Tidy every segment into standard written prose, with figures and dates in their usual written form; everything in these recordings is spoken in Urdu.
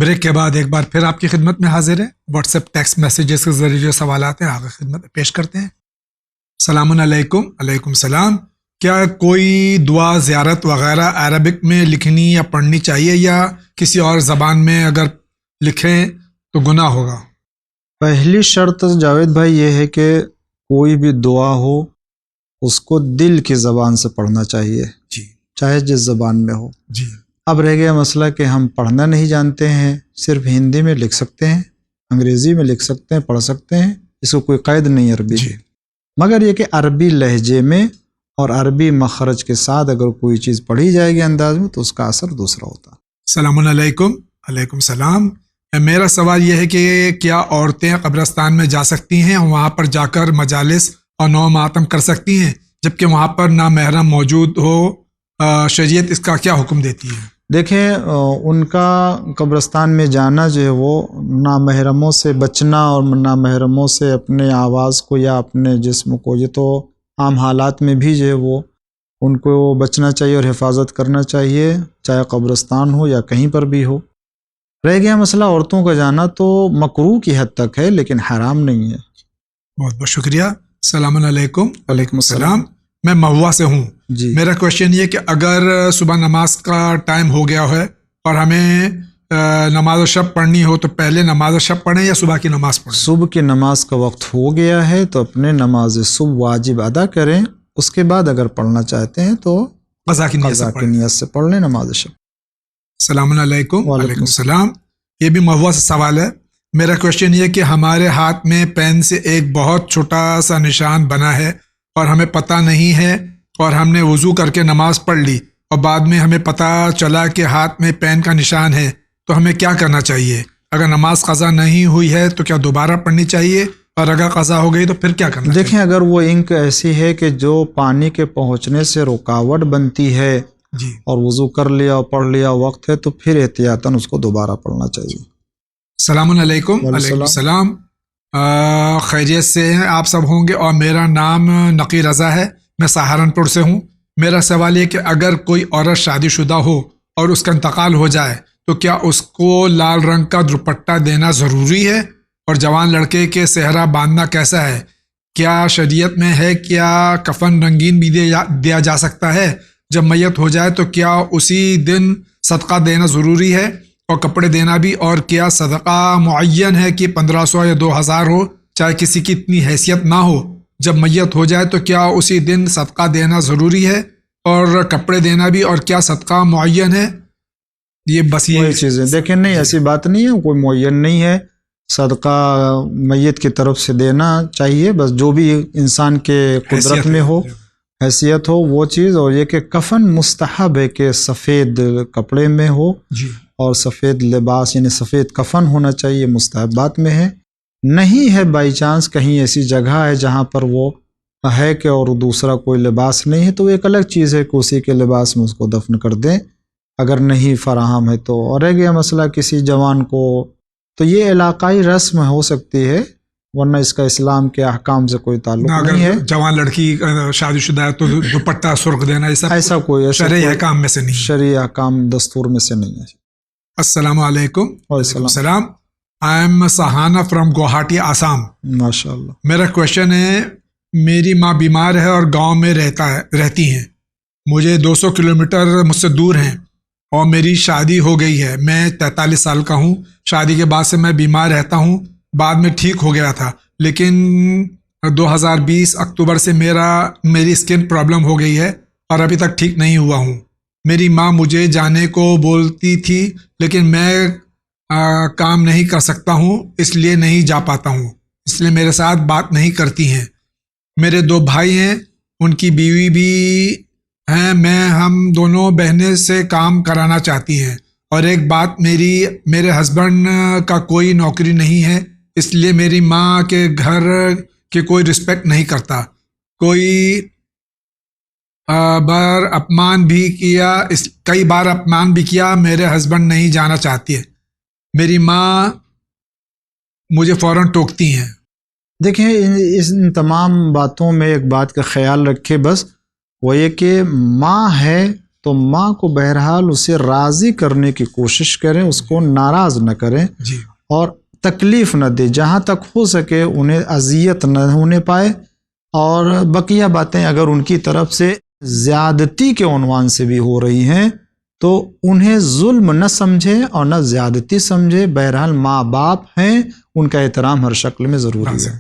بریک کے بعد ایک بار پھر آپ کی خدمت میں حاضر ہے. واٹس ایپ ٹیکسٹ میسیجز کے ذریعے جو سوالات ہیں آپ کی خدمت میں پیش کرتے ہیں. السلام علیکم. علیکم السلام. کیا کوئی دعا زیارت وغیرہ عربک میں لکھنی یا پڑھنی چاہیے یا کسی اور زبان میں اگر لکھیں تو گناہ ہوگا؟ پہلی شرط جاوید بھائی یہ ہے کہ کوئی بھی دعا ہو اس کو دل کی زبان سے پڑھنا چاہیے، جی چاہے جس زبان میں ہو. جی. اب رہ گیا مسئلہ کہ ہم پڑھنا نہیں جانتے ہیں، صرف ہندی میں لکھ سکتے ہیں، انگریزی میں لکھ سکتے ہیں، پڑھ سکتے ہیں، اس کو کوئی قید نہیں عربی جی. کی. مگر یہ کہ عربی لہجے میں اور عربی مخرج کے ساتھ اگر کوئی چیز پڑھی جائے گی انداز میں تو اس کا اثر دوسرا ہوتا. السلام علیکم. علیکم السلام. میرا سوال یہ ہے کہ کیا عورتیں قبرستان میں جا سکتی ہیں، وہاں پر جا کر مجالس اور نو ماتم کر سکتی ہیں جبکہ وہاں پر نامحرم موجود ہو؟ شریعت اس کا کیا حکم دیتی ہے؟ دیکھیں ان کا قبرستان میں جانا جو ہے وہ نامحرموں سے بچنا اور نامحرموں سے اپنے آواز کو یا اپنے جسم کو، یہ تو عام حالات میں بھی جو ہے وہ ان کو بچنا چاہیے اور حفاظت کرنا چاہیے، چاہے قبرستان ہو یا کہیں پر بھی ہو. رہ گیا مسئلہ عورتوں کا جانا تو مکروہ کی حد تک ہے لیکن حرام نہیں ہے. بہت بہت شکریہ. السلام علیکم. وعلیکم السلام. میں مہوا سے ہوں. جی. میرا کویشچن یہ کہ اگر صبح نماز کا ٹائم ہو گیا ہے اور ہمیں نماز شب پڑھنی ہو تو پہلے نماز شب پڑھیں یا صبح کی نماز پڑھیں؟ صبح کی نماز کا وقت ہو گیا ہے تو اپنے نماز صبح واجب ادا کریں، اس کے بعد اگر پڑھنا چاہتے ہیں تو قضا کی نیت سے پڑھ لیں نماز شب. السلام علیکم. وعلیکم السلام. یہ بھی مہوا سے سوال ہے. میرا کویشچن یہ کہ ہمارے ہاتھ میں پین سے ایک بہت چھوٹا سا نشان بنا ہے اور ہمیں پتہ نہیں ہے اور ہم نے وضو کر کے نماز پڑھ لی اور بعد میں ہمیں پتہ چلا کہ ہاتھ میں پین کا نشان ہے تو ہمیں کیا کرنا چاہیے؟ اگر نماز قضا نہیں ہوئی ہے تو کیا دوبارہ پڑھنی چاہیے اور اگر قضا ہو گئی تو پھر کیا کرنا چاہیے؟ دیکھیں اگر وہ انک ایسی ہے کہ جو پانی کے پہنچنے سے رکاوٹ بنتی ہے جی اور وضو کر لیا اور پڑھ لیا وقت ہے تو پھر احتیاطاً اس کو دوبارہ پڑھنا چاہیے. السلام علیکم. علیکم السلام. خیریت سے ہیں آپ سب ہوں گے اور میرا نام نقی رضا ہے، میں سہارنپور سے ہوں. میرا سوال یہ کہ اگر کوئی عورت شادی شدہ ہو اور اس کا انتقال ہو جائے تو کیا اس کو لال رنگ کا دوپٹہ دینا ضروری ہے؟ اور جوان لڑکے کے صحرا باندھنا کیسا ہے؟ کیا شریعت میں ہے کیا کفن رنگین بھی دیا جا سکتا ہے؟ جب میت ہو جائے تو کیا اسی دن صدقہ دینا ضروری ہے اور کپڑے دینا بھی؟ اور کیا صدقہ معین ہے کہ 1500 یا 2000 ہو، چاہے کسی کی اتنی حیثیت نہ ہو؟ جب میت ہو جائے تو کیا اسی دن صدقہ دینا ضروری ہے اور کپڑے دینا بھی؟ اور کیا صدقہ معین ہے؟ یہ بس یہ چیزیں دیکھیں. نہیں ایسی بات نہیں ہے، کوئی معین نہیں ہے. صدقہ میت کی طرف سے دینا چاہیے، بس جو بھی انسان کے قدرت میں ہو، حیثیت ہو وہ چیز. اور یہ کہ کفن مستحب ہے کہ سفید کپڑے میں ہو جی اور سفید لباس یعنی سفید کفن ہونا چاہیے، مستحبات میں ہے. نہیں ہے بائی چانس کہیں ایسی جگہ ہے جہاں پر وہ ہے کہ اور دوسرا کوئی لباس نہیں ہے تو ایک الگ چیز ہے کہ اسی کے لباس میں اس کو دفن کر دیں اگر نہیں فراہم ہے تو. اور رہ گیا مسئلہ کسی جوان کو تو یہ علاقائی رسم ہو سکتی ہے ورنہ اس کا اسلام کے احکام سے کوئی تعلق نہیں ہے. جوان لڑکی شادی شدہ ہے تو دوپٹہ سرخ دینا ایسا کوئی شرعی احکام میں سے نہیں، شرعی احکام دستور میں سے نہیں ہے. السلام علیکم. وعلیکم السلام. I am Suhana from Guwahati Assam. ماشاء اللہ. میرا کویشچن ہے، میری ماں بیمار ہے اور گاؤں میں رہتی ہیں، مجھے 200 کلومیٹر مجھ سے دور ہیں اور میری شادی ہو گئی ہے. میں 43 سال کا ہوں. شادی کے بعد سے میں بیمار رہتا ہوں، بعد میں ٹھیک ہو گیا تھا لیکن 2020 اکتوبر سے میری اسکن پرابلم ہو گئی ہے اور ابھی تک ٹھیک نہیں ہوا ہوں. میری ماں مجھے جانے کو بولتی تھی لیکن میں کام نہیں کر سکتا ہوں اس لیے نہیں جا پاتا ہوں، اس لیے میرے ساتھ بات نہیں کرتی ہیں. میرے 2 بھائی ہیں، ان کی بیوی بھی ہیں، ہم دونوں بہنیں سے کام کرانا چاہتی ہیں. اور ایک بات، میرے ہسبینڈ کا کوئی نوکری نہیں ہے اس لیے میری ماں کے گھر کی کوئی رسپیکٹ نہیں کرتا. کئی بار اپمان بھی کیا. میرے ہسبینڈ نہیں جانا چاہتی ہے، میری ماں مجھے فوراً ٹوکتی ہیں. دیکھیں ان تمام باتوں میں ایک بات کا خیال رکھے، بس وہ یہ کہ ماں ہے تو ماں کو بہرحال اسے راضی کرنے کی کوشش کریں، اس کو ناراض نہ کریں جی اور تکلیف نہ دے، جہاں تک ہو سکے انہیں اذیت نہ ہونے پائے، اور بقیہ باتیں اگر ان کی طرف سے زیادتی کے عنوان سے بھی ہو رہی ہیں تو انہیں ظلم نہ سمجھے اور نہ زیادتی سمجھے، بہرحال ماں باپ ہیں، ان کا احترام ہر شکل میں ضروری ہے۔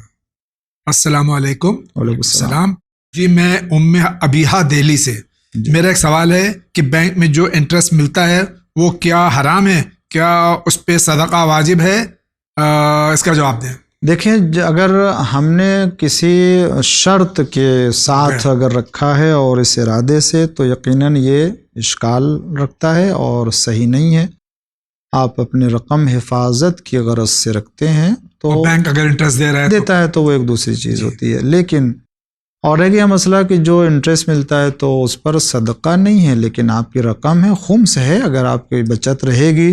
السلام علیکم۔ وعلیکم السلام۔ جی میں ام ابیحہ دہلی سے، میرا ایک سوال ہے کہ بینک میں جو انٹرسٹ ملتا ہے وہ کیا حرام ہے؟ کیا اس پہ صدقہ واجب ہے؟ اس کا جواب دیں۔ دیکھیں، اگر ہم نے کسی شرط کے ساتھ اگر رکھا ہے اور اس ارادے سے، تو یقیناً یہ اشکال رکھتا ہے اور صحیح نہیں ہے۔ آپ اپنے رقم حفاظت کی غرض سے رکھتے ہیں تو بینک اگر انٹرسٹ دے رہا ہے دیتا ہے تو وہ ایک دوسری چیز ہوتی ہے، لیکن اور ایک یہ مسئلہ کہ جو انٹرسٹ ملتا ہے تو اس پر صدقہ نہیں ہے، لیکن آپ کی رقم ہے، خمس ہے، اگر آپ کی بچت رہے گی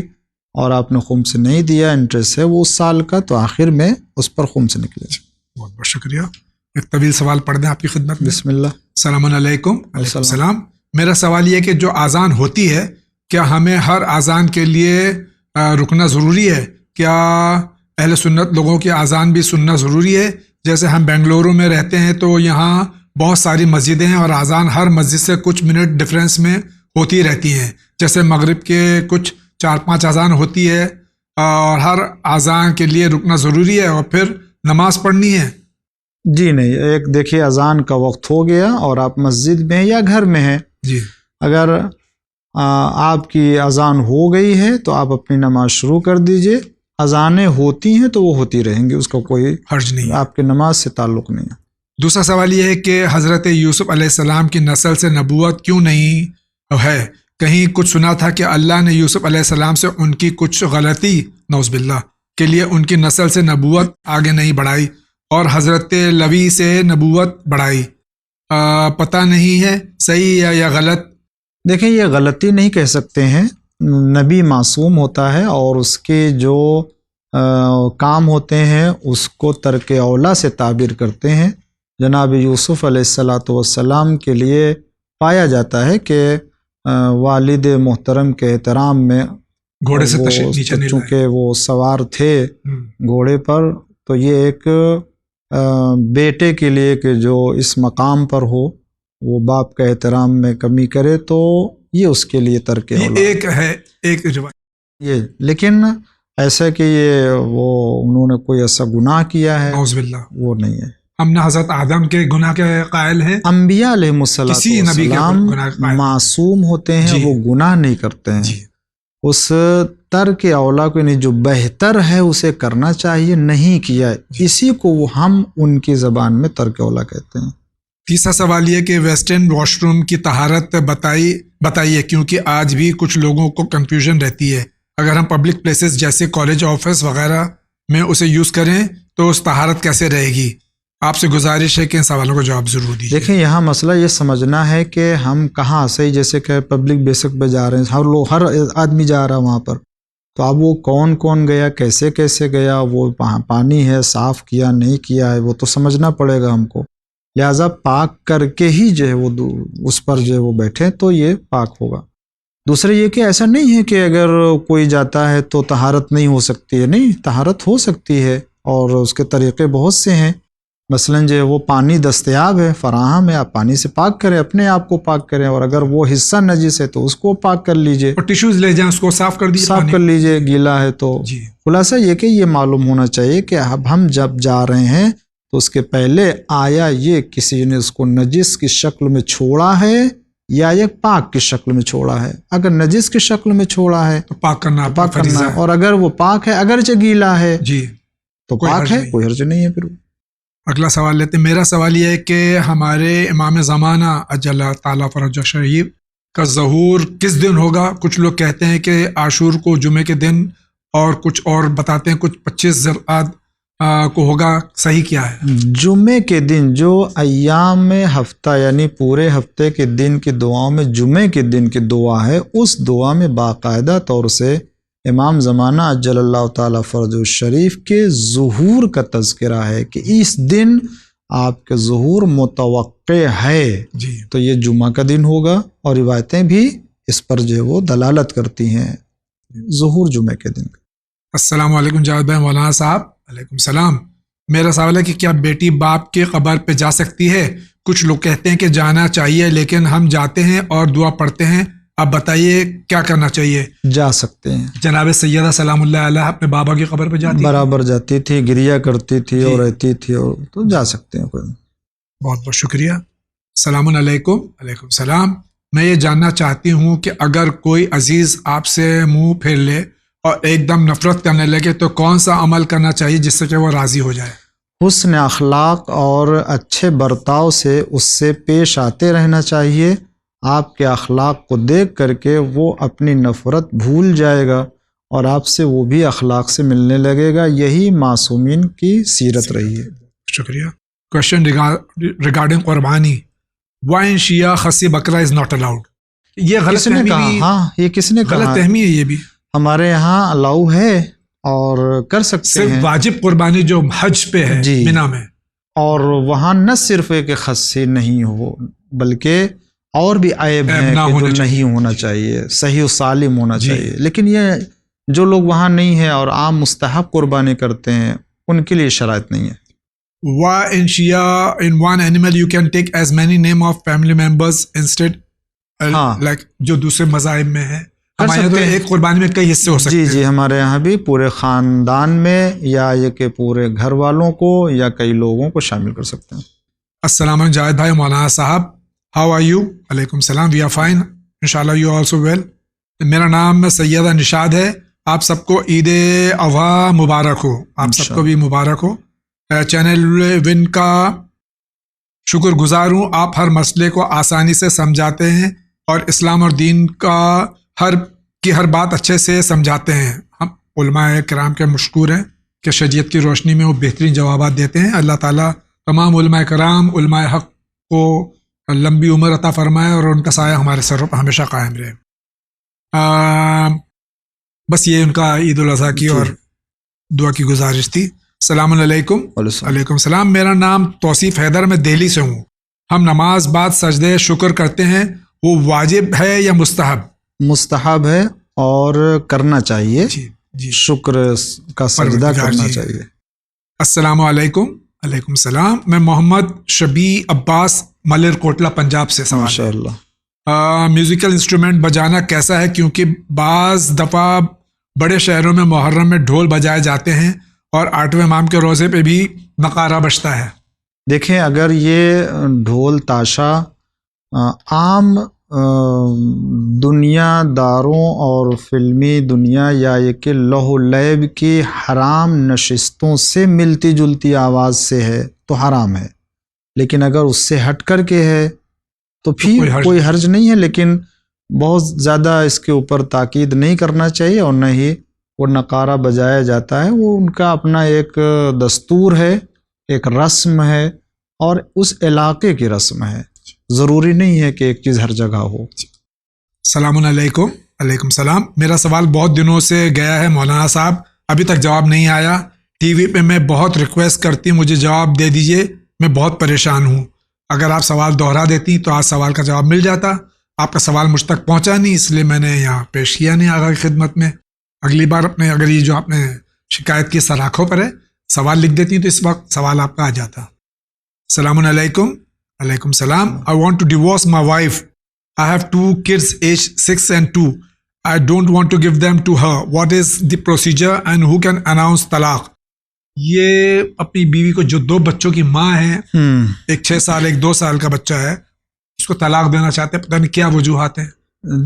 اور آپ نے خمس نہیں دیا، انٹرسٹ ہے وہ اس سال کا، تو آخر میں اس پر خمس نکلے۔ بہت بہت شکریہ۔ ایک طویل سوال پڑھ دیں آپ کی خدمت میں۔ بسم اللہ۔ السلام علیکم۔ وعلیکم السلام۔ میرا سوال یہ ہے کہ جو اذان ہوتی ہے، کیا ہمیں ہر اذان کے لیے رکنا ضروری ہے؟ کیا اہل سنت لوگوں کی اذان بھی سننا ضروری ہے؟ جیسے ہم بنگلورو میں رہتے ہیں تو یہاں بہت ساری مسجدیں ہیں اور اذان ہر مسجد سے کچھ منٹ ڈفرینس میں ہوتی رہتی ہیں، جیسے مغرب کے کچھ 4-5 اذان ہوتی ہے، اور ہر اذان کے لیے رکنا ضروری ہے اور پھر نماز پڑھنی ہے؟ جی نہیں، ایک دیکھیے اذان کا وقت ہو گیا اور آپ مسجد میں یا گھر میں ہیں، جی اگر آپ کی اذان ہو گئی ہے تو آپ اپنی نماز شروع کر دیجئے، اذانیں ہوتی ہیں تو وہ ہوتی رہیں گی، اس کا کوئی حرج نہیں ہے، آپ کی نماز سے تعلق نہیں ہے۔ دوسرا سوال یہ ہے کہ حضرت یوسف علیہ السلام کی نسل سے نبوت کیوں نہیں ہے؟ کہیں کچھ سنا تھا کہ اللہ نے یوسف علیہ السلام سے ان کی کچھ غلطی نعوذ باللہ کے لیے ان کی نسل سے نبوت آگے نہیں بڑھائی اور حضرت لوی سے نبوت بڑھائی، پتہ نہیں ہے صحیح ہے یا غلط؟ دیکھیں، یہ غلطی نہیں کہہ سکتے ہیں، نبی معصوم ہوتا ہے اور اس کے جو کام ہوتے ہیں اس کو ترک اولا سے تعبیر کرتے ہیں۔ جناب یوسف علیہ السلام کے لیے پایا جاتا ہے کہ والد محترم کے احترام میں گھوڑے سے نیچے نہیں، چونکہ وہ سوار تھے گھوڑے پر، تو یہ ایک بیٹے کے لیے کہ جو اس مقام پر ہو وہ باپ کا احترام میں کمی کرے تو یہ اس کے لیے ترک اولا ایک ہے، ایک روایت یہ، لیکن ایسا کہ یہ وہ انہوں نے کوئی ایسا گناہ کیا ہے نعوذ باللہ وہ نہیں ہے۔ ہم نہ حضرت آدم کے گناہ کے قائل ہیں، انبیاء علیہ کسی نبی کے السلام گناہ کے قائل معصوم ہوتے ہیں، جی، وہ گناہ نہیں کرتے ہیں، جی اس ترک اولا کو یعنی جو بہتر ہے اسے کرنا چاہیے، نہیں کیا، اسی کو ہم ان کی زبان میں ترک اولا کہتے ہیں۔ تیسرا سوال یہ کہ ویسٹرن واش روم کی طہارت بتائیے، کیونکہ آج بھی کچھ لوگوں کو کنفیوژن رہتی ہے، اگر ہم پبلک پلیسز جیسے کالج، آفس وغیرہ میں اسے یوز کریں تو اس طہارت کیسے رہے گی؟ آپ سے گزارش ہے کہ ان سوالوں کا جواب ضرور دیجیے۔ دیکھیں، یہاں مسئلہ یہ سمجھنا ہے کہ ہم کہاں سے، جیسے کہ پبلک بیسک پہ جا رہے ہیں، ہر آدمی جا رہا ہے وہاں پر، تو اب وہ کون گیا، کیسے گیا، وہ پانی ہے صاف کیا نہیں کیا ہے وہ تو سمجھنا پڑے گا ہم کو، لہٰذا پاک کر کے ہی جو ہے وہ اس پر جو ہے وہ بیٹھے تو یہ پاک ہوگا۔ دوسرے یہ کہ ایسا نہیں ہے کہ اگر کوئی جاتا ہے تو طہارت نہیں ہو سکتی ہے، نہیں، طہارت ہو سکتی ہے اور اس کے طریقے بہت سے ہیں، مثلاً جو ہے وہ پانی دستیاب ہے، فراہم ہے، آپ پانی سے پاک کریں، اپنے آپ کو پاک کریں، اور اگر وہ حصہ نجس ہے تو اس کو پاک کر لیجئے، اور ٹیشوز لے جائیں اس کو صاف کر دیجیے، صاف کر لیجئے، گیلا ہے تو۔ جی خلاصہ یہ کہ یہ معلوم ہونا چاہیے کہ اب ہم جب جا رہے ہیں تو اس کے پہلے آیا یہ کسی نے اس کو نجس کی شکل میں چھوڑا ہے یا یہ پاک کی شکل میں چھوڑا ہے؟ اگر نجس کی شکل میں چھوڑا ہے تو پاک کرنا ہے، اور اگر وہ پاک ہے اگرچہ گیلا ہے جی تو پاک ہے، کوئی حرج نہیں ہے پھر۔ اگلا سوال لیتے ہیں۔ میرا سوال یہ ہے کہ ہمارے امام زمانہ اجل تعالیٰ فرج شریف کا ظہور کس دن ہوگا؟ کچھ لوگ کہتے ہیں کہ عاشور کو، جمعے کے دن، اور کچھ اور بتاتے ہیں کچھ 25 ذوالقعدہ کو ہوگا، صحیح کیا ہے؟ جمعے کے دن، جو ایام ہفتہ یعنی پورے ہفتے کے دن کی دعاؤں میں جمعے کے دن کی دعا ہے، اس دعا میں باقاعدہ طور سے امام زمانہ اجل اللہ تعالیٰ فرج الشریف کے ظہور کا تذکرہ ہے کہ اس دن آپ کے ظہور متوقع ہے جی تو یہ جمعہ کا دن ہوگا، اور روایتیں بھی اس پر جو ہے وہ دلالت کرتی ہیں ظہور جمعہ کے دن۔ السلام علیکم جاوید بھائی مولانا صاحب۔ علیکم السلام۔ میرا سوال ہے کہ کیا بیٹی باپ کے قبر پہ جا سکتی ہے؟ کچھ لوگ کہتے ہیں کہ جانا چاہیے، لیکن ہم جاتے ہیں اور دعا پڑھتے ہیں، آپ بتائیے کیا کرنا چاہیے؟ جا سکتے ہیں۔ جناب سیدہ سلام اللہ علیہ اپنے بابا کی قبر پہ جاتی برابر جاتی تھی، گریا کرتی تھی اور رہتی تھی، اور تو جا سکتے ہیں کوئی۔ بہت بہت شکریہ۔ السلام علیکم۔ علیکم السلام۔ میں یہ جاننا چاہتی ہوں کہ اگر کوئی عزیز آپ سے منہ پھیر لے اور ایک دم نفرت کرنے لگے تو کون سا عمل کرنا چاہیے جس سے کہ وہ راضی ہو جائے؟ حسن اخلاق اور اچھے برتاؤ سے اس سے پیش آتے رہنا چاہیے۔ آپ کے اخلاق کو دیکھ کر کے وہ اپنی نفرت بھول جائے گا اور آپ سے وہ بھی اخلاق سے ملنے لگے گا۔ یہی معصومین کی سیرت رہی ہے۔ شکریہ۔ کوشچن ریگارڈنگ قربانی، وائی ان شیعہ خسی بکرا از ناٹ الاؤڈ؟ یہ غلط کس نے فہمی کہا؟ بھی، ہاں، یہ کس نے کہا؟ غلط فہمی ہے یہ بھی۔ ہمارے یہاں الاؤ ہے اور کر سکتے صرف ہیں، واجب قربانی جو حج پہ ہے جی، مینا میں، اور وہاں نہ صرف ایک خصی نہیں ہو بلکہ اور بھی عیب ہیں کہ جو نہیں ہونا چاہیے، صحیح و سالم ہونا چاہیے۔ لیکن یہ جو لوگ وہاں نہیں ہیں اور عام مستحب قربانی کرتے ہیں ان کے لیے شرائط نہیں ہے۔ Why in Shia in one animal you can take as many name of family members instead like جو دوسرے مذاہب میں ہے؟ ہمارے یہاں تو ایک قربانی میں کئی حصے ہو سکتے ہیں۔ جی ہمارے یہاں بھی پورے خاندان میں یا یہ کہ پورے گھر والوں کو یا کئی لوگوں کو شامل کر سکتے ہیں۔ السلام علیکم جاوید بھائی مولانا صاحب، ہاؤ آر یو؟ علیکم السلام، وی آر فائن انشاءاللہ، یو آلسو ویل۔ میرا نام سیدہ نشاد ہے، آپ سب کو عید اضحیٰ مبارک ہو۔ آپ سب کو بھی مبارک ہو۔ چینل ون کا شکر گزار ہوں، آپ ہر مسئلے کو آسانی سے سمجھاتے ہیں اور اسلام اور دین کا ہر بات اچھے سے سمجھاتے ہیں۔ ہم علماء کرام کے مشکور ہیں کہ شریعت کی روشنی میں وہ بہترین جوابات دیتے ہیں۔ اللہ تعالیٰ تمام علماء کرام، علماء حق کو لمبی عمر عطا فرمائے اور ان کا سایہ ہمارے سروں پر ہمیشہ قائم رہے۔ بس یہ ان کا عید الاضحیٰ کی اور دعا کی گزارش تھی۔ السلام علیکم۔ علیکم السلام۔ میرا نام توصیف حیدر، میں دہلی سے ہوں۔ ہم نماز بعد سجدے شکر کرتے ہیں، وہ واجب ہے یا مستحب؟ مستحب ہے اور کرنا چاہیے، جی شکر کا سجدہ کرنا چاہیے۔ السلام علیکم۔ علیکم السلام۔ میں محمد شبی عباس ملر کوٹلہ پنجاب سے سوال۔ ماشاءاللہ۔ میوزیکل انسٹرومنٹ بجانا کیسا ہے؟ کیونکہ بعض دفعہ بڑے شہروں میں محرم میں ڈھول بجائے جاتے ہیں اور 8ویں امام کے روزے پہ بھی نقارہ بجتا ہے۔ دیکھیں، اگر یہ ڈھول تاشا عام دنیا داروں اور فلمی دنیا یا یہ کہ لہو لیب کی حرام نشستوں سے ملتی جلتی آواز سے ہے تو حرام ہے، لیکن اگر اس سے ہٹ کر کے ہے تو پھر کوئی حرج نہیں ہے، لیکن بہت زیادہ اس کے اوپر تاکید نہیں کرنا چاہیے، اور نہ ہی وہ نقارہ بجایا جاتا ہے۔ وہ ان کا اپنا ایک دستور ہے، ایک رسم ہے اور اس علاقے کی رسم ہے، ضروری نہیں ہے کہ ایک چیز ہر جگہ ہو۔ السلام علیکم۔ علیکم السلام۔ میرا سوال بہت دنوں سے گیا ہے مولانا صاحب، ابھی تک جواب نہیں آیا۔ ٹی وی پہ میں بہت ریکویسٹ کرتی ہوں مجھے جواب دے دیجئے، میں بہت پریشان ہوں۔ اگر آپ سوال دوہرا دیتی تو آج سوال کا جواب مل جاتا۔ آپ کا سوال مجھ تک پہنچا نہیں، اس لیے میں نے یہاں پیش کیا نہیں آگاہ کی خدمت میں۔ اگلی بار اپنے اگر یہ جو آپ نے شکایت کی سراخوں پر ہے سوال لکھ دیتی تو اس وقت سوال آپ کا آ جاتا۔ السلام علیکم۔ علیکم السلام۔ I want to divorce my wife. I have 2 kids aged 6 and 2. I don't want to give them to her. What is the procedure and who can announce طلاق؟ یہ اپنی بیوی کو جو 2 بچوں کی ماں ہے، ایک 6 سال ایک 2 سال کا بچہ ہے، اس کو طلاق دینا چاہتے ہیں، پتہ نہیں کیا وجوہات ہیں۔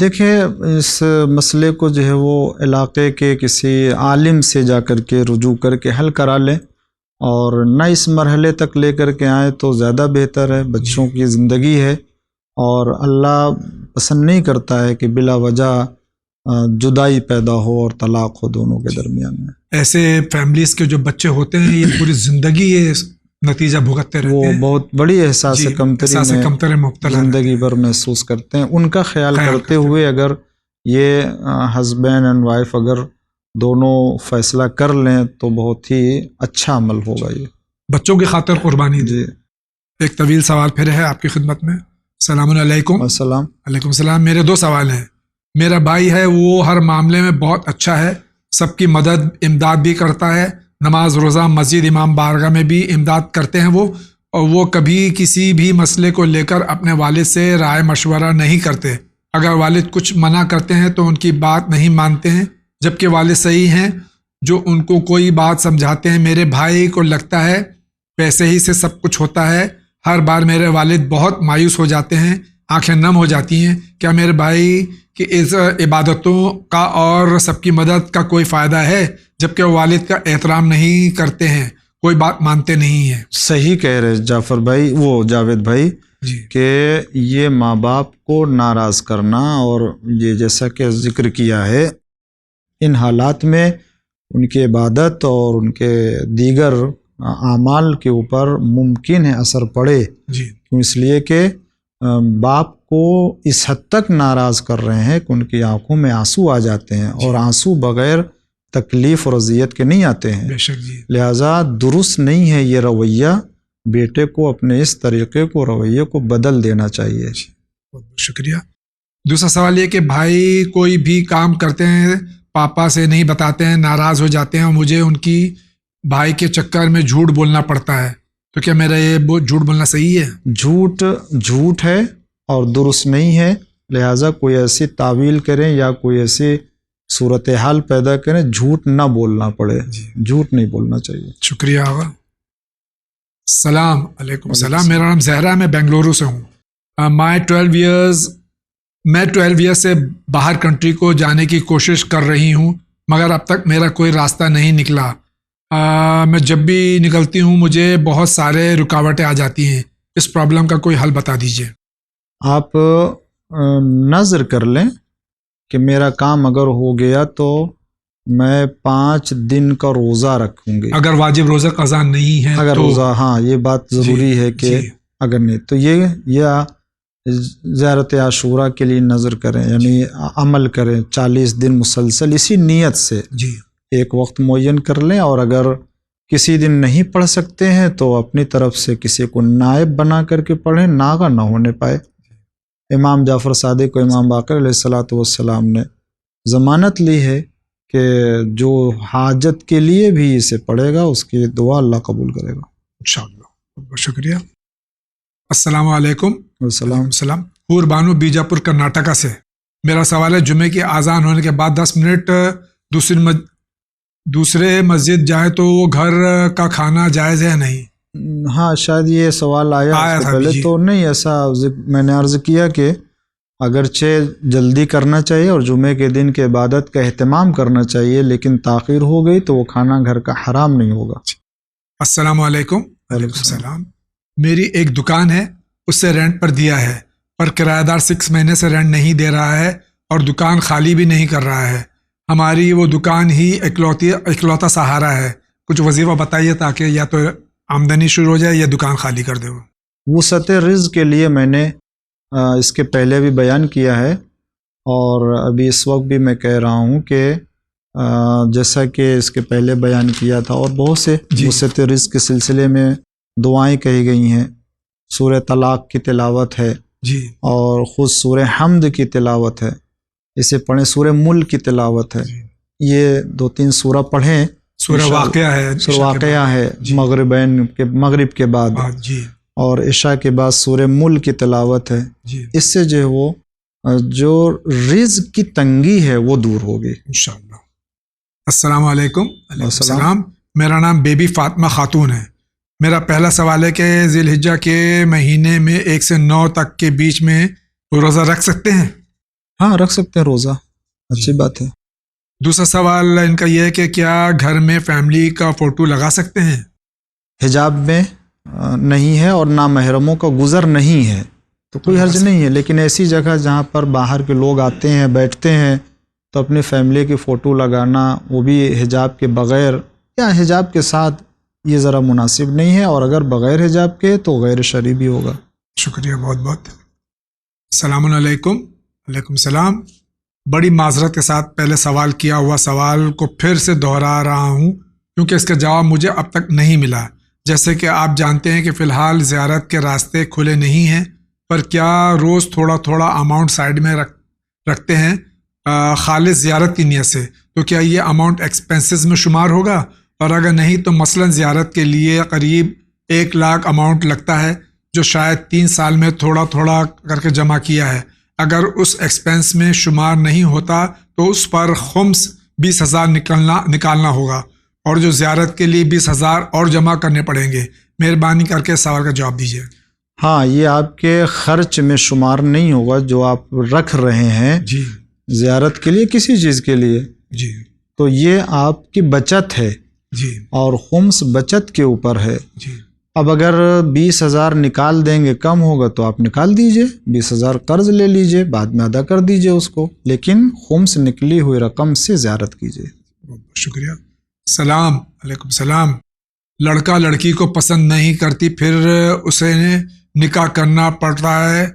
دیکھیں، اس مسئلے کو جو ہے وہ علاقے کے کسی عالم سے جا کر کے رجوع کر کے حل کرا لیں، اور نہ اس مرحلے تک لے کر کے آئیں تو زیادہ بہتر ہے۔ بچوں کی زندگی ہے اور اللہ پسند نہیں کرتا ہے کہ بلا وجہ جدائی پیدا ہو اور طلاق ہو دونوں کے درمیان میں۔ ایسے فیملیز کے جو بچے ہوتے ہیں یہ پوری زندگی یہ نتیجہ بھگتتے رہتے ہیں، وہ بہت بڑی احساس کمتری میں زندگی بھر محسوس کرتے ہیں۔ ان کا خیال کرتے ہوئے اگر یہ ہسبینڈ اینڈ وائف اگر دونوں فیصلہ کر لیں تو بہت ہی اچھا عمل ہوگا۔ یہ بچوں کی خاطر قربانی جی ایک طویل سوال پھر ہے آپ کی خدمت میں. السلام علیکم. السلام. علیکم السلام. میرے 2 سوال ہیں. میرا بھائی ہے وہ ہر معاملے میں بہت اچھا ہے, سب کی مدد امداد بھی کرتا ہے, نماز روزہ مسجد امام بارگاہ میں بھی امداد کرتے ہیں وہ, اور وہ کبھی کسی بھی مسئلے کو لے کر اپنے والد سے رائے مشورہ نہیں کرتے. اگر والد کچھ منع کرتے ہیں تو ان کی بات نہیں مانتے ہیں, جبکہ والد صحیح ہیں جو ان کو کوئی بات سمجھاتے ہیں. میرے بھائی کو لگتا ہے پیسے ہی سے سب کچھ ہوتا ہے. ہر بار میرے والد بہت مایوس ہو جاتے ہیں, آنکھیں نم ہو جاتی ہیں. کیا میرے بھائی کی اس عبادتوں کا اور سب کی مدد کا کوئی فائدہ ہے, جبکہ وہ والد کا احترام نہیں کرتے ہیں, کوئی بات مانتے نہیں ہیں؟ صحیح کہہ رہے جعفر بھائی, وہ جاوید بھائی, جی کہ یہ ماں باپ کو ناراض کرنا, اور یہ جیسا کہ ذکر کیا ہے, ان حالات میں ان کی عبادت اور ان کے دیگر اعمال کے اوپر ممکن ہے اثر پڑے. جی اس لیے کہ باپ کو اس حد تک ناراض کر رہے ہیں کہ ان کی آنکھوں میں آنسو آ جاتے ہیں, اور آنسو بغیر تکلیف اور اذیت کے نہیں آتے ہیں. بے شک. جی لہٰذا درست نہیں ہے یہ رویہ. بیٹے کو اپنے اس طریقے کو, رویے کو بدل دینا چاہیے. بہت بہت شکریہ. دوسرا سوال یہ کہ بھائی کوئی بھی کام کرتے ہیں پاپا سے نہیں بتاتے ہیں, ناراض ہو جاتے ہیں, اور مجھے ان کی بھائی کے چکر میں جھوٹ بولنا پڑتا ہے, تو کیا میرا یہ جھوٹ بولنا صحیح ہے؟ جھوٹ ہے اور درست نہیں ہے. لہٰذا کوئی ایسی تعویل کریں یا کوئی ایسی صورتحال پیدا کریں, جھوٹ نہ بولنا پڑے. جھوٹ نہیں بولنا چاہیے. شکریہ آغا. السلام علیکم. السلام. میرا نام زہرا, میں بنگلورو سے ہوں. میں 12 ایئر سے باہر کنٹری کو جانے کی کوشش کر رہی ہوں, مگر اب تک میرا کوئی راستہ نہیں نکلا. میں جب بھی نکلتی ہوں مجھے بہت سارے رکاوٹیں آ جاتی ہیں. اس پرابلم کا کوئی حل بتا دیجیے. آپ نظر کر لیں کہ میرا کام اگر ہو گیا تو میں 5 دن کا روزہ رکھوں گی. اگر واجب روزہ قضا نہیں ہے اگر تو روزہ, ہاں یہ بات ضروری ہے کہ اگر نہیں تو یہ یا زیارت عاشورہ کے لیے نظر کریں, یعنی عمل کریں 40 دن مسلسل اسی نیت سے. جی ایک وقت معین کر لیں, اور اگر کسی دن نہیں پڑھ سکتے ہیں تو اپنی طرف سے کسی کو نائب بنا کر کے پڑھیں, ناغہ نہ ہونے پائے. امام جعفر صادق کو امام باقر علیہ الصلوۃ والسلام نے ضمانت لی ہے کہ جو حاجت کے لیے بھی اسے پڑھے گا اس کی دعا اللہ قبول کرے گا انشاءاللہ. بہت شکریہ. السلام علیکم. السلام. حور بانو بیجاپور کرناٹکا سے. میرا سوال ہے جمعے کی اذان ہونے کے بعد 10 منٹ دوسرے مسجد جائے تو وہ گھر کا کھانا جائز ہے یا نہیں؟ ہاں شاید یہ سوال آیا اس سے پہلے. تو نہیں, ایسا میں نے عرض کیا کہ اگرچہ جلدی کرنا چاہیے اور جمعے کے دن کی عبادت کا اہتمام کرنا چاہیے, لیکن تاخیر ہو گئی تو وہ کھانا گھر کا حرام نہیں ہوگا. السلام علیکم. وعلیکم السلام. میری ایک دکان ہے, اس سے رینٹ پر دیا ہے, پر کرایہ دار 6 مہینے سے رینٹ نہیں دے رہا ہے اور دکان خالی بھی نہیں کر رہا ہے. ہماری وہ دکان ہی اکلوتا سہارا ہے. کچھ وظیفہ بتائیے تاکہ یا تو آمدنی شروع ہو جائے یا دکان خالی کر دے. وسعت رزق کے لیے میں نے اس کے پہلے بھی بیان کیا ہے, اور ابھی اس وقت بھی میں کہہ رہا ہوں کہ جیسا کہ اس کے پہلے بیان کیا تھا, اور بہت سے وسعت رزق کے سلسلے میں دعائیں کہی گئی ہیں. سورہ طلاق کی تلاوت ہے, اور خود سورہ حمد کی تلاوت ہے, اسے پڑھیں. سورہ ملک کی تلاوت ہے. یہ 2-3 سورہ پڑھیں. سورہ واقعہ ہے مغرب کے بعد, اور عشاء کے بعد سورہ ملک کی تلاوت ہے. اس سے جو ہے وہ جو رزق کی تنگی ہے وہ دور ہوگی انشاءاللہ. السلام علیکم. السلام. میرا نام بیبی فاطمہ خاتون ہے. میرا پہلا سوال ہے کہ ذی الحجہ کے مہینے میں 1 سے 9 تک کے بیچ میں روزہ رکھ سکتے ہیں؟ ہاں رکھ سکتے ہیں روزہ, اچھی بات ہے. دوسرا سوال ان کا یہ ہے کہ کیا گھر میں فیملی کا فوٹو لگا سکتے ہیں؟ حجاب میں نہیں ہے اور نہ محرموں کا گزر نہیں ہے تو کوئی حرج نہیں ہے, لیکن ایسی جگہ جہاں پر باہر کے لوگ آتے ہیں بیٹھتے ہیں تو اپنی فیملی کی فوٹو لگانا وہ بھی حجاب کے بغیر یا حجاب کے ساتھ یہ ذرا مناسب نہیں ہے, اور اگر بغیر حجاب کے تو غیر شرعی بھی ہوگا. شکریہ بہت بہت. السلام علیکم. وعلیکم السلام. بڑی معذرت کے ساتھ پہلے سوال کیا ہوا سوال کو پھر سے دہرا رہا ہوں کیونکہ اس کا جواب مجھے اب تک نہیں ملا. جیسے کہ آپ جانتے ہیں کہ فی الحال زیارت کے راستے کھلے نہیں ہیں، پر کیا روز تھوڑا تھوڑا اماؤنٹ سائڈ میں رکھتے ہیں خالص زیارت کی نیت سے، تو کیا یہ اماؤنٹ ایکسپنسز میں شمار ہوگا؟ اور اگر نہیں تو مثلا زیارت کے لیے قریب 1 لاکھ اماؤنٹ لگتا ہے جو شاید 3 سال میں تھوڑا تھوڑا کر کے جمع کیا ہے، اگر اس ایکسپنس میں شمار نہیں ہوتا تو اس پر خمس 20,000 نکالنا ہوگا، اور جو زیارت کے لیے 20,000 اور جمع کرنے پڑیں گے۔ مہربانی کر کے سوال کا جواب دیجیے۔ ہاں، یہ آپ کے خرچ میں شمار نہیں ہوگا جو آپ رکھ رہے ہیں جی زیارت کے لیے، کسی چیز کے لیے، جی تو یہ آپ کی بچت ہے، جی اور خمس بچت کے اوپر ہے۔ جی اب اگر 20,000 نکال دیں گے کم ہوگا تو آپ نکال دیجئے، 20,000 قرض لے لیجئے، بعد میں ادا کر دیجئے اس کو، لیکن خمس نکلی ہوئی رقم سے زیارت کیجئے۔ بہت بہت شکریہ۔ السلام علیکم۔ السلام۔ لڑکا لڑکی کو پسند نہیں کرتی، پھر اسے نکاح کرنا پڑتا ہے۔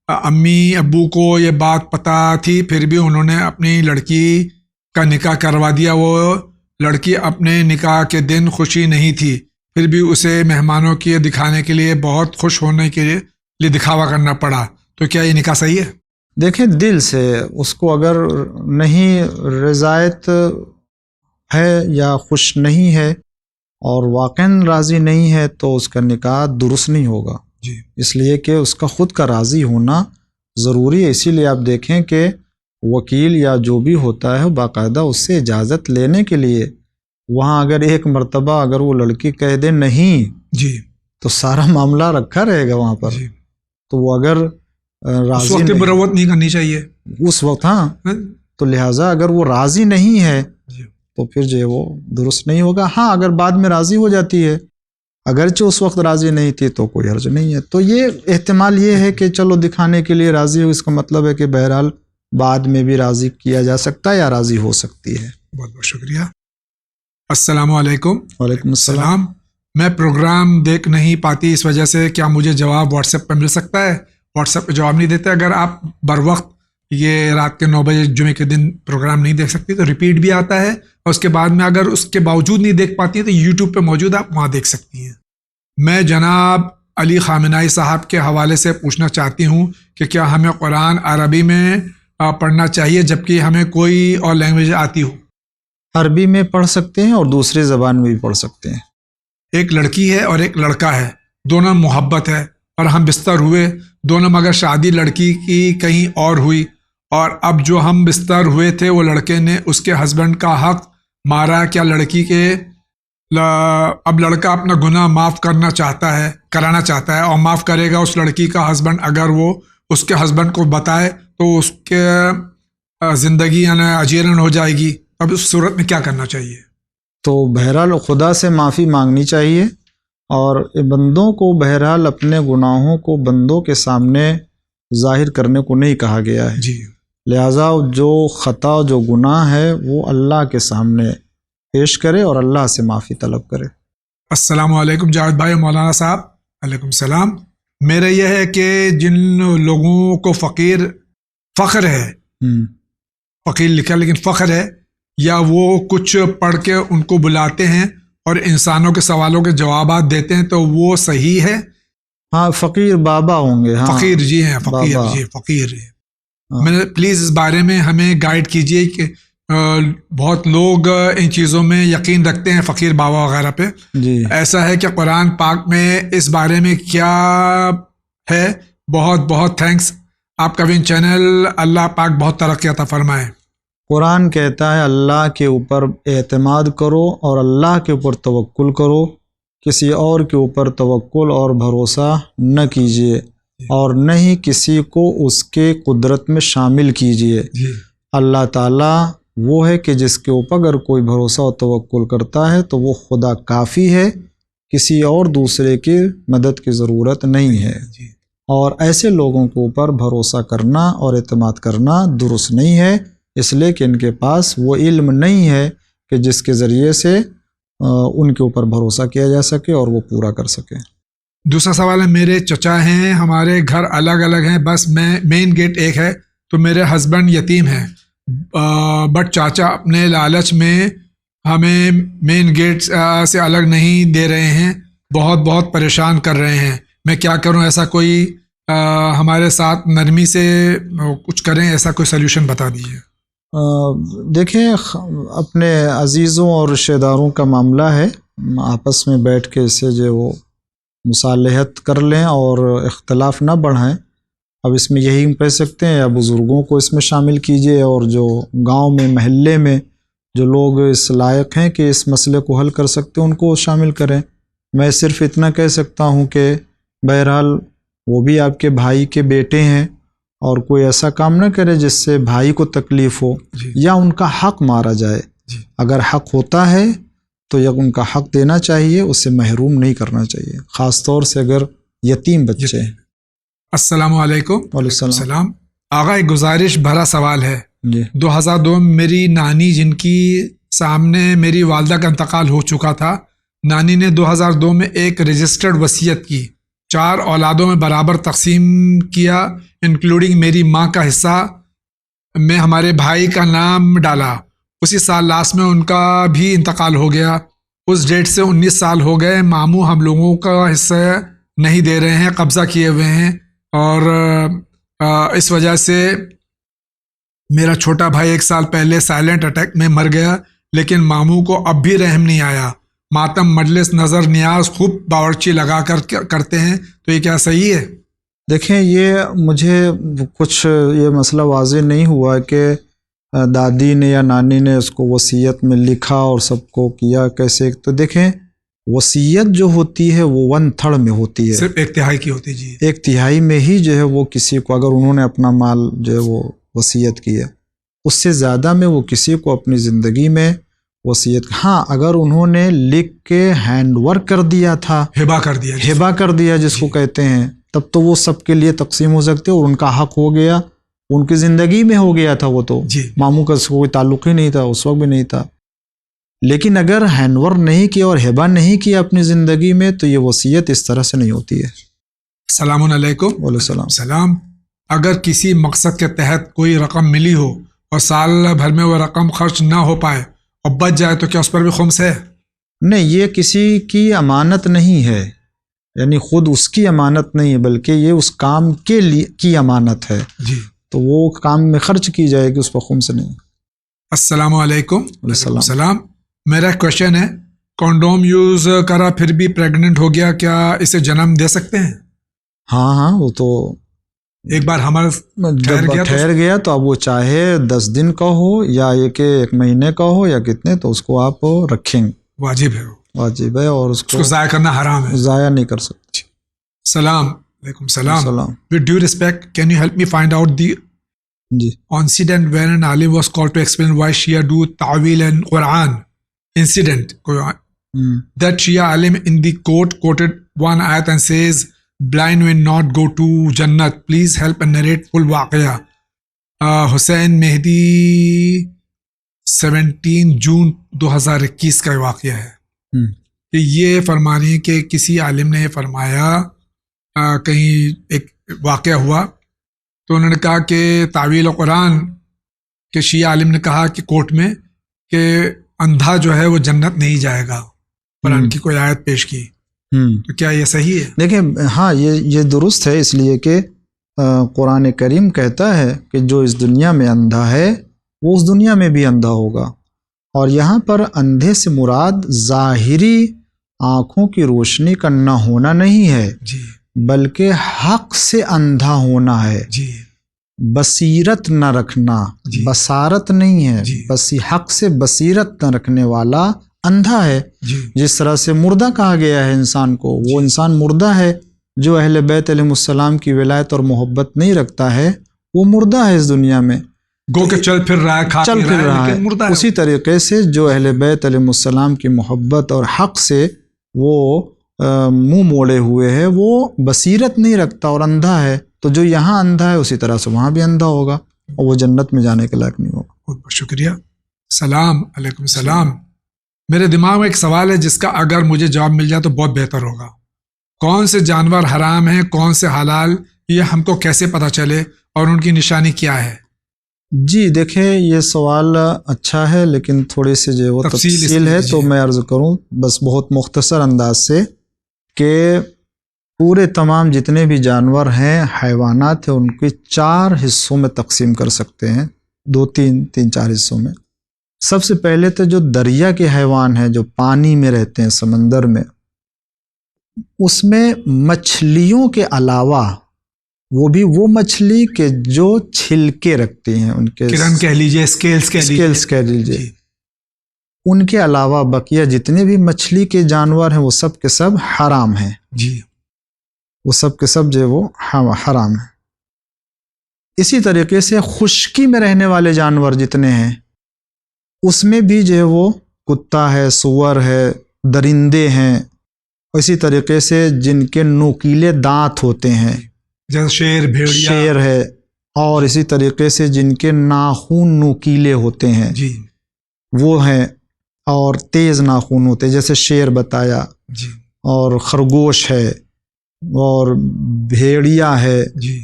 امی ابو کو یہ بات پتہ تھی، پھر بھی انہوں نے اپنی لڑکی کا نکاح کروا دیا۔ وہ لڑکی اپنے نکاح کے دن خوشی نہیں تھی، پھر بھی اسے مہمانوں کی دکھانے کے لیے، بہت خوش ہونے کے لیے دکھاوا کرنا پڑا، تو کیا یہ نکاح صحیح ہے؟ دیکھیں، دل سے اس کو اگر نہیں رضایت ہے یا خوش نہیں ہے اور واقعاً راضی نہیں ہے تو اس کا نکاح درست نہیں ہوگا، جی اس لیے کہ اس کا خود کا راضی ہونا ضروری ہے۔ اسی لیے آپ دیکھیں کہ وکیل یا جو بھی ہوتا ہے باقاعدہ اس سے اجازت لینے کے لیے، وہاں اگر ایک مرتبہ اگر وہ لڑکی کہہ دے نہیں جی تو سارا معاملہ رکھا رہے گا وہاں پر، جی تو وہ اگر اس راضی وقت نہیں، مروت نہیں کرنی چاہیے اس وقت، ہاں، تو لہٰذا اگر وہ راضی نہیں ہے جی تو پھر جو ہے وہ درست نہیں ہوگا۔ ہاں، اگر بعد میں راضی ہو جاتی ہے، اگرچہ اس وقت راضی نہیں تھی تو کوئی حرج نہیں ہے۔ تو یہ احتمال یہ ہے کہ چلو دکھانے کے لیے راضی ہو، اس کا مطلب ہے کہ بہرحال بعد میں بھی راضی کیا جا سکتا ہے یا راضی ہو سکتی ہے۔ بہت بہت شکریہ۔ السلام علیکم۔ وعلیکم السلام۔ میں پروگرام دیکھ نہیں پاتی، اس وجہ سے کیا مجھے جواب واٹس ایپ پہ مل سکتا ہے؟ واٹس ایپ پہ جواب نہیں دیتے، اگر آپ بر وقت یہ رات کے 9 بجے جمعے کے دن پروگرام نہیں دیکھ سکتی تو ریپیٹ بھی آتا ہے، اور اس کے بعد میں اگر اس کے باوجود نہیں دیکھ پاتی ہیں تو یوٹیوب پہ موجود آپ وہاں دیکھ سکتی ہیں۔ میں جناب علی خامنائی صاحب کے حوالے سے پوچھنا چاہتی ہوں کہ کیا ہمیں قرآن عربی میں پڑھنا چاہیے جبکہ ہمیں کوئی اور لینگویج آتی ہو؟ عربی میں پڑھ سکتے ہیں اور دوسری زبان میں بھی پڑھ سکتے ہیں۔ ایک لڑکی ہے اور ایک لڑکا ہے، دونوں محبت ہے اور ہم بستر ہوئے، دونوں مگر شادی لڑکی کی کہیں اور ہوئی، اور اب جو ہم بستر ہوئے تھے وہ لڑکے نے اس کے ہسبینڈ کا حق مارا، کیا لڑکی کے اب لڑکا اپنا گناہ معاف کرانا چاہتا ہے اور معاف کرے گا اس لڑکی کا ہسبینڈ اگر وہ اس کے ہسبینڈ کو بتائے تو اس کے زندگی یعنی اجیرن ہو جائے گی، اب اس صورت میں کیا کرنا چاہیے؟ تو بہرحال خدا سے معافی مانگنی چاہیے، اور بندوں کو بہرحال اپنے گناہوں کو بندوں کے سامنے ظاہر کرنے کو نہیں کہا گیا ہے، جی لہٰذا جو خطا جو گناہ ہے وہ اللہ کے سامنے پیش کرے اور اللہ سے معافی طلب کرے۔ السلام علیکم جاوید بھائی، مولانا صاحب۔ علیکم السلام۔ میرا یہ ہے کہ جن لوگوں کو فخر ہے، فقیر لکھا لیکن فخر ہے، یا وہ کچھ پڑھ کے ان کو بلاتے ہیں اور انسانوں کے سوالوں کے جوابات دیتے ہیں، تو وہ صحیح ہے؟ ہاں، فقیر بابا ہوں گے، ہاں، فقیر جی ہیں، فقیر بابا، جی، فقیر ہیں۔ ہاں۔ میں پلیز اس بارے میں ہمیں گائیڈ کیجیے کہ بہت لوگ ان چیزوں میں یقین رکھتے ہیں، فقیر بابا وغیرہ پہ، جی، ایسا ہے کہ قرآن پاک میں اس بارے میں کیا ہے؟ بہت بہت تھینکس، آپ کا ون چینل اللہ پاک بہت ترقی عطا فرمائے۔ قرآن کہتا ہے اللہ کے اوپر اعتماد کرو اور اللہ کے اوپر توکل کرو، کسی اور کے اوپر توکل اور بھروسہ نہ کیجیے، اور نہ ہی کسی کو اس کے قدرت میں شامل کیجیے۔ اللہ تعالیٰ وہ ہے کہ جس کے اوپر اگر کوئی بھروسہ و توکل کرتا ہے تو وہ خدا کافی ہے، کسی اور دوسرے کی مدد کی ضرورت نہیں ہے، اور ایسے لوگوں کے اوپر بھروسہ کرنا اور اعتماد کرنا درست نہیں ہے، اس لیے کہ ان کے پاس وہ علم نہیں ہے کہ جس کے ذریعے سے ان کے اوپر بھروسہ کیا جا سکے اور وہ پورا کر سکے۔ دوسرا سوال ہے، میرے چچا ہیں، ہمارے گھر الگ الگ ہیں، بس مین گیٹ ایک ہے، تو میرے ہسبینڈ یتیم ہیں، بٹ چاچا اپنے لالچ میں ہمیں مین گیٹ سے الگ نہیں دے رہے ہیں، بہت بہت پریشان کر رہے ہیں. میں کیا کروں؟ ایسا کوئی ہمارے ساتھ نرمی سے کچھ کریں، ایسا کوئی سلیوشن بتا دیجیے. دیکھیں، اپنے عزیزوں اور رشتہ داروں کا معاملہ ہے، آپس میں بیٹھ کے اسے جو وہ مصالحت کر لیں اور اختلاف نہ بڑھائیں. اب اس میں یہی کہہ سکتے ہیں، یا بزرگوں کو اس میں شامل کیجئے، اور جو گاؤں میں محلے میں جو لوگ اس لائق ہیں کہ اس مسئلے کو حل کر سکتے ہیں ان کو شامل کریں. میں صرف اتنا کہہ سکتا ہوں کہ بہرحال وہ بھی آپ کے بھائی کے بیٹے ہیں، اور کوئی ایسا کام نہ کرے جس سے بھائی کو تکلیف ہو یا ان کا حق مارا جائے. اگر حق ہوتا ہے تو یا ان کا حق دینا چاہیے، اسے محروم نہیں کرنا چاہیے، خاص طور سے اگر یتیم بچے ہیں. السلام علیکم. وعلیکم السلام. آغا، ایک گزارش بھرا سوال ہے. 2002 میں میری نانی، جن کی سامنے میری والدہ کا انتقال ہو چکا تھا، نانی نے 2002 میں ایک رجسٹرڈ وصیت کی، 4 اولادوں میں برابر تقسیم کیا، انکلوڈنگ میری ماں کا حصہ میں ہمارے بھائی کا نام ڈالا. اسی سال لاسٹ میں ان کا بھی انتقال ہو گیا. اس ڈیٹ سے 19 سال ہو گئے. ماموں ہم لوگوں کا حصہ نہیں دے رہے ہیں، قبضہ کیے ہوئے ہیں، اور اس وجہ سے میرا چھوٹا بھائی 1 سال پہلے سائلنٹ اٹیک میں مر گیا، لیکن ماموں کو اب بھی رحم نہیں آیا. ماتم، مجلس، نظر نیاز خوب باورچی لگا کر کرتے ہیں، تو یہ کیا صحیح ہے؟ دیکھیں، یہ مجھے کچھ یہ مسئلہ واضح نہیں ہوا کہ دادی نے یا نانی نے اس کو وصیت میں لکھا اور سب کو کیا کیسے. تو دیکھیں، وصیت جو ہوتی ہے وہ 1/3 میں ہوتی ہے، صرف 1/3 کی ہوتی ہے. جی، 1/3 میں ہی جو ہے وہ کسی کو، اگر انہوں نے اپنا مال جو ہے وہ وصیت کیا، اس سے زیادہ میں وہ کسی کو اپنی زندگی میں وصیت. ہاں، اگر انہوں نے لکھ کے ہینڈ ورک کر دیا تھا، ہبا کر دیا جس کو کہتے ہیں، تب تو وہ سب کے لیے تقسیم ہو سکتے اور ان کا حق ہو گیا، ان کی زندگی میں ہو گیا تھا. وہ تو ماموں کا کوئی تعلق ہی نہیں تھا، اس وقت بھی نہیں تھا. لیکن اگر ہینڈ ورک نہیں کیا اور ہبا نہیں کیا اپنی زندگی میں، تو یہ وصیت اس طرح سے نہیں ہوتی ہے. السلام علیکم. وعلیکم السلام. اگر کسی مقصد کے تحت کوئی رقم ملی ہو اور سال بھر میں وہ رقم خرچ نہ ہو پائے اور بچ جائے، تو کیا اس پر بھی خمس ہے؟ نہیں، یہ کسی کی امانت نہیں ہے، یعنی خود اس کی امانت نہیں ہے، بلکہ یہ اس کام کے لیے کی امانت ہے. جی، تو وہ کام میں خرچ کی جائے گی، اس پر خمس نہیں. السلام علیکم. السلام. میرا کوشچن ہے، کانڈوم یوز کرا پھر بھی پریگننٹ ہو گیا، کیا اسے جنم دے سکتے ہیں؟ ہاں، وہ تو ایک بار ہمارا ٹھہر گیا تو اب وہ چاہے 10 دن کا ہو یا ایک مہینے کا ہو یا کتنے، تو اس کو آپ رکھیں. واجب ہے، اور اس کو ضائع کرنا حرام ہے، ضائع نہیں کر سکتے. سلام علیکم. سلام. With due respect, can you help me find out the incident when an alim was called to explain why Shia do ta'wil and Quran? Incident that Shia alim in the court quoted one ayat and says blind will not go to Jannat. Please help and narrate full waqia. حسین مہدی 17 جون 2021 کا واقعہ ہے کہ یہ فرما رہی ہیں کہ کسی عالم نے یہ فرمایا، کہیں ایک واقعہ ہوا تو انہوں نے کہا کہ تعویل قرآن کہ شیعہ عالم نے کہا کہ کورٹ میں کہ اندھا جو ہے وہ جنت نہیں جائے گا، قرآن کی کوئی آیت پیش کی. تو کیا یہ صحیح ہے؟ دیکھیں، ہاں، یہ درست ہے، اس لیے کہ قرآن کریم کہتا ہے کہ جو اس دنیا میں اندھا ہے وہ اس دنیا میں بھی اندھا ہوگا. اور یہاں پر اندھے سے مراد ظاہری آنکھوں کی روشنی کا نہ ہونا نہیں ہے، بلکہ حق سے اندھا ہونا ہے. بصیرت نہ رکھنا، بصارت نہیں ہے، بس حق سے بصیرت نہ رکھنے والا اندھا ہے. جس طرح سے مردہ کہا گیا ہے انسان کو، وہ انسان مردہ ہے جو اہل بیت علیہ السلام کی ولایت اور محبت نہیں رکھتا ہے، وہ مردہ ہے اس دنیا میں، گو کہ چل پھر رہا ہے لیکن مردہ ہے. اسی طریقے سے جو اہل بیت علیہ السلام کی محبت اور حق سے وہ منہ موڑے ہوئے ہے، وہ بصیرت نہیں رکھتا اور اندھا ہے. تو جو یہاں اندھا ہے اسی طرح سے وہاں بھی اندھا ہوگا اور وہ جنت میں جانے کے لائق نہیں ہوگا. بہت بہت شکریہ. السلام علیکم. السلام. میرے دماغ میں ایک سوال ہے جس کا اگر مجھے جواب مل جائے تو بہت بہتر ہوگا. کون سے جانور حرام ہیں، کون سے حلال، یہ ہم کو کیسے پتہ چلے اور ان کی نشانی کیا ہے؟ جی دیکھیں، یہ سوال اچھا ہے لیکن تھوڑی سی جو وہ تفصیل ہے، تو میں عرض کروں بس بہت مختصر انداز سے کہ پورے تمام جتنے بھی جانور ہیں، حیوانات ہیں، ان کے 4 حصوں میں تقسیم کر سکتے ہیں، 4 حصوں میں۔ سب سے پہلے تو جو دریا کے حیوان ہیں، جو پانی میں رہتے ہیں، سمندر میں، اس میں مچھلیوں کے علاوہ وہ بھی وہ مچھلی کہ جو چھلکے رکھتے ہیں، ان کے کرن کہہ لیجئے، اسکیلز کہہ لیجئے، ان کے علاوہ بقیہ جتنے بھی مچھلی کے جانور ہیں وہ سب کے سب حرام ہیں جی، وہ سب کے سب جو ہے وہ حرام ہیں۔ اسی طریقے سے خشکی میں رہنے والے جانور جتنے ہیں، اس میں بھی جو ہے وہ کتا ہے، سور ہے، درندے ہیں، اسی طریقے سے جن کے نوکیلے دانت ہوتے ہیں، جیسے شیر، بھیڑیا، شیر ہے، اور اسی طریقے سے جن کے ناخون نوکیلے ہوتے ہیں جی وہ ہیں، اور تیز ناخون ہوتے ہیں، جیسے شیر بتایا، جی اور خرگوش ہے، اور بھیڑیا ہے، جی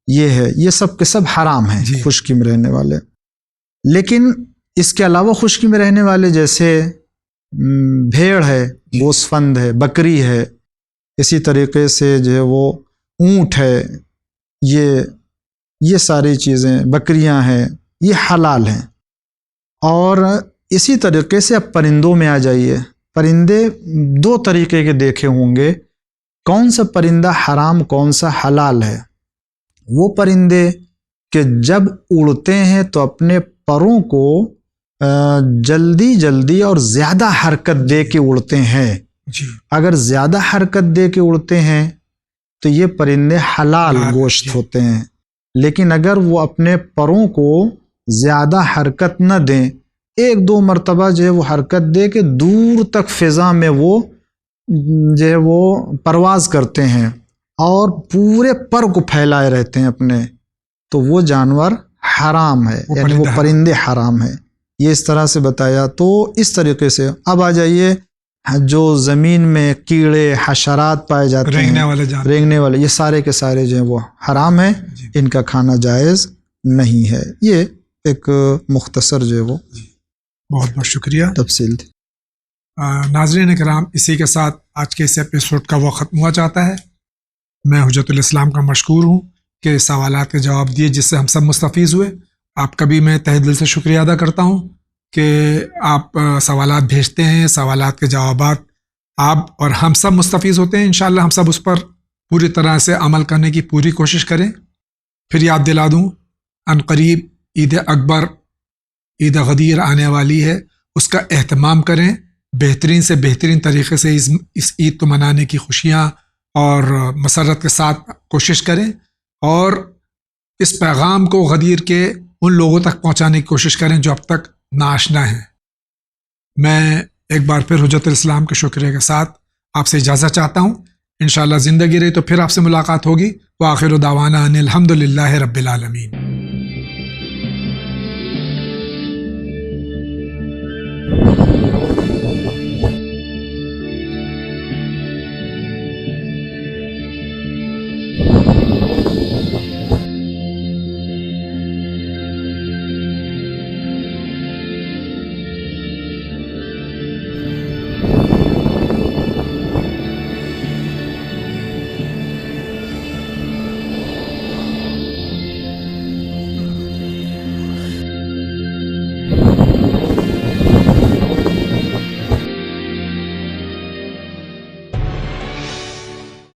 یہ ہے، یہ سب کے سب حرام ہیں جی۔ خشکی میں رہنے والے۔ لیکن اس کے علاوہ خشکی میں رہنے والے جیسے بھیڑ ہے، گوسفند ہے، بکری ہے، اسی طریقے سے جو ہے وہ اونٹ ہے، یہ ساری چیزیں، بکریاں ہیں، یہ حلال ہیں۔ اور اسی طریقے سے اب پرندوں میں آ جائیے۔ پرندے 2 طریقے کے دیکھے ہوں گے، کون سا پرندہ حرام، کون سا حلال ہے۔ وہ پرندے کہ جب اڑتے ہیں تو اپنے پروں کو جلدی جلدی اور زیادہ حرکت دے کے اڑتے ہیں۔ جی، اگر زیادہ حرکت دے کے اڑتے ہیں تو یہ پرندے حلال گوشت ہوتے ہیں، لیکن اگر وہ اپنے پروں کو زیادہ حرکت نہ دیں، 1-2 مرتبہ جو ہے وہ حرکت دے کے دور تک فضا میں وہ جو ہے وہ پرواز کرتے ہیں اور پورے پر کو پھیلائے رہتے ہیں اپنے، تو وہ جانور حرام ہے، یعنی وہ پرندے حرام ہیں۔ یہ اس طرح سے بتایا۔ تو اس طریقے سے اب آ جائیے جو زمین میں کیڑے حشرات پائے جاتے ہیں، رینگنے والے، یہ سارے کے سارے جو ہیں وہ حرام ہیں، ان کا کھانا جائز نہیں ہے۔ یہ ایک مختصر جو ہے وہ بہت بہت شکریہ، تفصیل تھی۔ ناظرین کرام، اسی کے ساتھ آج کے اس ایپیسوڈ کا وقت ختم ہوا چاہتا ہے۔ میں حجت الاسلام کا مشکور ہوں کہ سوالات کے جواب دیے جس سے ہم سب مستفیض ہوئے۔ آپ کا بھی میں تہہ دل سے شکریہ ادا کرتا ہوں کہ آپ سوالات بھیجتے ہیں، سوالات کے جوابات آپ اور ہم سب مستفیض ہوتے ہیں۔ انشاءاللہ ہم سب اس پر پوری طرح سے عمل کرنے کی پوری کوشش کریں۔ پھر یاد دلا دوں، ان قریب عید اکبر، عید غدیر آنے والی ہے، اس کا اہتمام کریں، بہترین سے بہترین طریقے سے اس عید کو منانے کی خوشیاں اور مسرت کے ساتھ کوشش کریں، اور اس پیغام کو غدیر کے ان لوگوں تک پہنچانے کی کوشش کریں جو اب تک ناآشنا ہیں۔ میں ایک بار پھر حجت الاسلام کے شکریہ کے ساتھ آپ سے اجازت چاہتا ہوں۔ انشاءاللہ زندگی رہی تو پھر آپ سے ملاقات ہوگی۔ وآخر دعوانا ان الحمدللہ رب العالمین۔